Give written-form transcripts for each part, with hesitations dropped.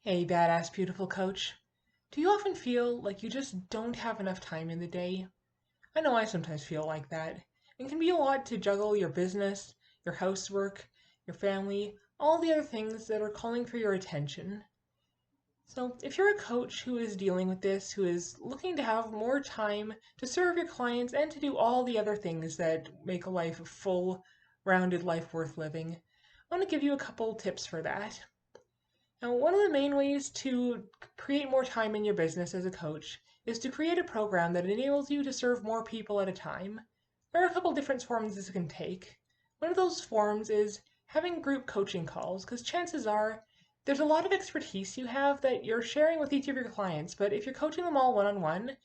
Hey, badass, beautiful coach. Do you often feel like you just don't have enough time in the day? I know I sometimes feel like that. It can be a lot to juggle your business, your housework, your family, all the other things that are calling for your attention. So, if you're a coach who is dealing with this, who is looking to have more time to serve your clients and to do all the other things that make a life a full, rounded life worth living, I want to give you a couple tips for that. Now, one of the main ways to create more time in your business as a coach is to create a program that enables you to serve more people at a time. There are a couple different forms this can take. One of those forms is having group coaching calls, because chances are there's a lot of expertise you have that you're sharing with each of your clients, but if you're coaching them all one on one,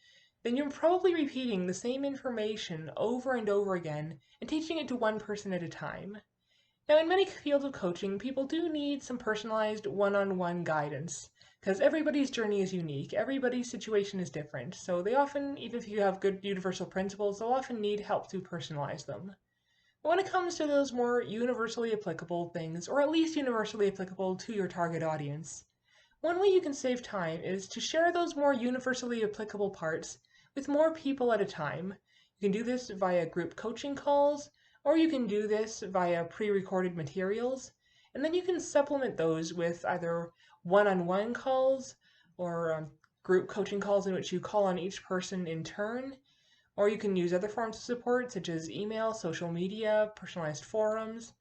then you're probably repeating the same information over and over again and teaching it to one person at a time. Now, in many fields of coaching, people do need some personalized one on one guidance because everybody's journey is unique, everybody's situation is different. So, they often, even if you have good universal principles, they'll often need help to personalize them. But when it comes to those more universally applicable things, or at least universally applicable to your target audience, one way you can save time is to share those more universally applicable parts with more people at a time. You can do this via group coaching calls, or you can do this via pre recorded materials, and then you can supplement those with either one on one calls or group coaching calls in which you call on each person in turn, or you can use other forms of support such as email, social media, personalized forums.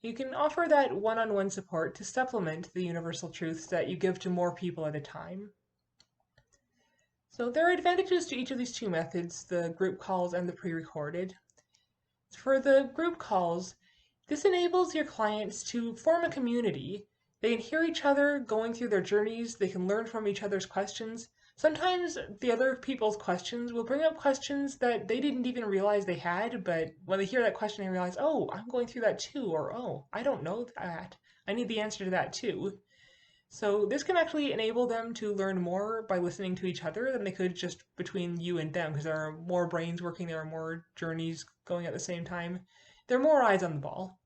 You can offer that one on one support to supplement the universal truths that you give to more people at a time. So, there are advantages to each of these two methods, the group calls and the pre recorded. For the group calls, this enables your clients to form a community. They can hear each other going through their journeys, they can learn from each other's questions. Sometimes the other people's questions will bring up questions that they didn't even realize they had, but when they hear that question, they realize, oh, I'm going through that too, or oh, I don't know that. I need the answer to that too. So this can actually enable them to learn more by listening to each other than they could just between you and them, because there are more brains working, there are more journeys going at the same time. There are more eyes on the ball.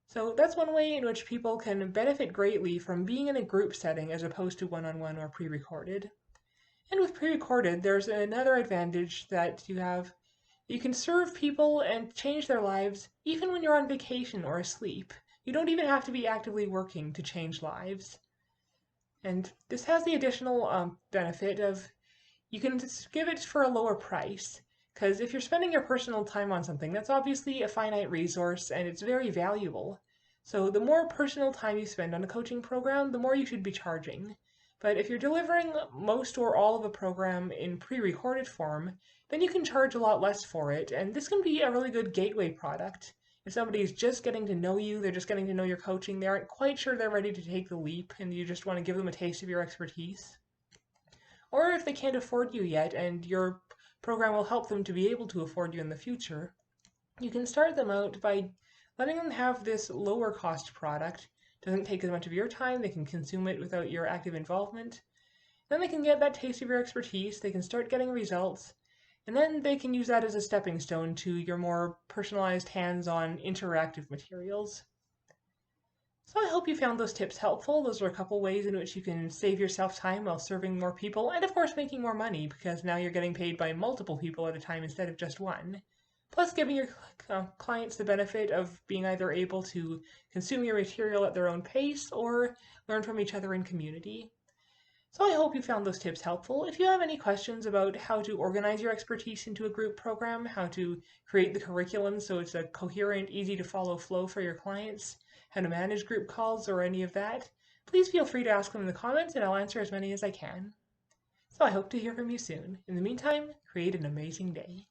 So that's one way in which people can benefit greatly from being in a group setting as opposed to one on one or pre recorded. And with pre recorded, there's another advantage that you have. You can serve people and change their lives even when you're on vacation or asleep. You don't even have to be actively working to change lives. And this has the additional benefit of you can just give it for a lower price. Because if you're spending your personal time on something, that's obviously a finite resource and it's very valuable. So the more personal time you spend on a coaching program, the more you should be charging. But if you're delivering most or all of a program in pre recorded form, then you can charge a lot less for it. And this can be a really good gateway product. If somebody's just getting to know you, they're just getting to know your coaching, they aren't quite sure they're ready to take the leap, and you just want to give them a taste of your expertise. Or if they can't afford you yet and your program will help them to be able to afford you in the future, you can start them out by letting them have this lower cost product. It doesn't take as much of your time, they can consume it without your active involvement. Then they can get that taste of your expertise, they can start getting results, and then they can use that as a stepping stone to your more personalized, hands on, interactive materials. So I hope you found those tips helpful. Those are a couple ways in which you can save yourself time while serving more people, and of course making more money because now you're getting paid by multiple people at a time instead of just one. Plus, giving your clients the benefit of being either able to consume your material at their own pace or learn from each other in community. So I hope you found those tips helpful. If you have any questions about how to organize your expertise into a group program, how to create the curriculum so it's a coherent, easy to follow flow for your clients, how to manage group calls, or any of that, please feel free to ask them in the comments and I'll answer as many as I can. So I hope to hear from you soon. In the meantime, create an amazing day.